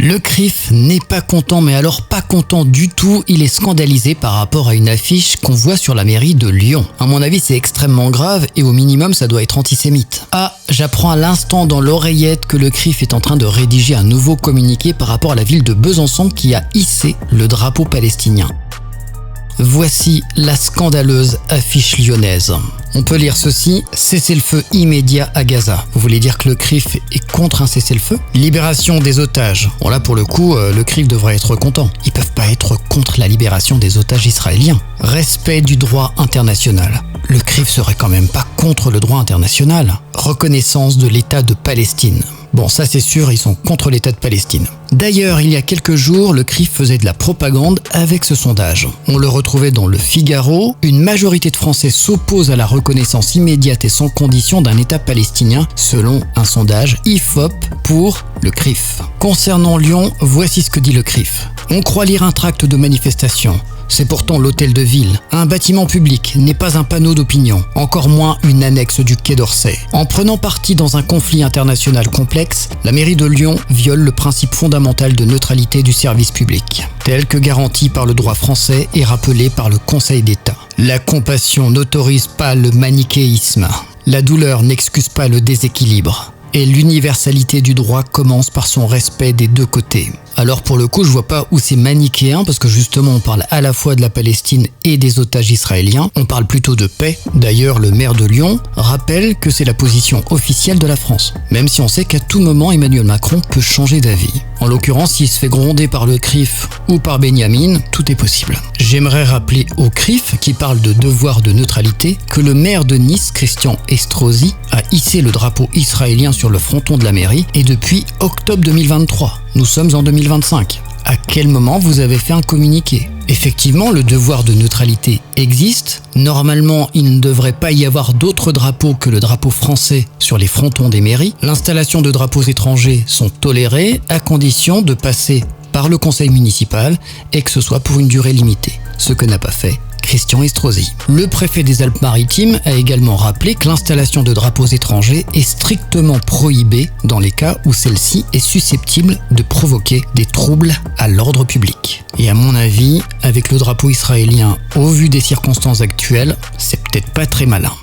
Le CRIF n'est pas content, mais alors pas content du tout, il est scandalisé par rapport à une affiche qu'on voit sur la mairie de Lyon. À mon avis, c'est extrêmement grave et au minimum, ça doit être antisémite. Ah, j'apprends à l'instant dans l'oreillette que le CRIF est en train de rédiger un nouveau communiqué par rapport à la ville de Besançon qui a hissé le drapeau palestinien. Voici la scandaleuse affiche lyonnaise. On peut lire ceci, cessez-le-feu immédiat à Gaza. Vous voulez dire que le CRIF est contre un cessez-le-feu? Libération des otages. Bon là pour le coup, le CRIF devrait être content. Ils peuvent pas être contre la libération des otages israéliens. Respect du droit international. Le CRIF serait quand même pas contre le droit international. Reconnaissance de l'État de Palestine. Bon, ça c'est sûr, ils sont contre l'État de Palestine. D'ailleurs, il y a quelques jours, le CRIF faisait de la propagande avec ce sondage. On le retrouvait dans le Figaro. Une majorité de Français s'oppose à la reconnaissance immédiate et sans condition d'un État palestinien, selon un sondage IFOP pour le CRIF. Concernant Lyon, voici ce que dit le CRIF. On croit lire un tract de manifestation. C'est pourtant l'hôtel de ville. Un bâtiment public n'est pas un panneau d'opinion, encore moins une annexe du Quai d'Orsay. En prenant parti dans un conflit international complexe, la mairie de Lyon viole le principe fondamental de neutralité du service public, tel que garanti par le droit français et rappelé par le Conseil d'État. La compassion n'autorise pas le manichéisme. La douleur n'excuse pas le déséquilibre. Et l'universalité du droit commence par son respect des deux côtés. Alors pour le coup, je vois pas où c'est manichéen parce que justement on parle à la fois de la Palestine et des otages israéliens. On parle plutôt de paix. D'ailleurs, le maire de Lyon rappelle que c'est la position officielle de la France. Même si on sait qu'à tout moment Emmanuel Macron peut changer d'avis. En l'occurrence, s'il se fait gronder par le CRIF ou par Benyamin, tout est possible. J'aimerais rappeler au CRIF, qui parle de devoir de neutralité, que le maire de Nice, Christian Estrosi, a hissé le drapeau israélien sur le fronton de la mairie et depuis octobre 2023. Nous sommes en 2025. À quel moment vous avez fait un communiqué? Effectivement, le devoir de neutralité existe. Normalement, il ne devrait pas y avoir d'autres drapeaux que le drapeau français sur les frontons des mairies. L'installation de drapeaux étrangers sont tolérées à condition de passer par le conseil municipal et que ce soit pour une durée limitée. Ce que n'a pas fait Christian Estrosi. Le préfet des Alpes-Maritimes a également rappelé que l'installation de drapeaux étrangers est strictement prohibée dans les cas où celle-ci est susceptible de provoquer des troubles à l'ordre public. Et à mon avis, avec le drapeau israélien, au vu des circonstances actuelles, c'est peut-être pas très malin.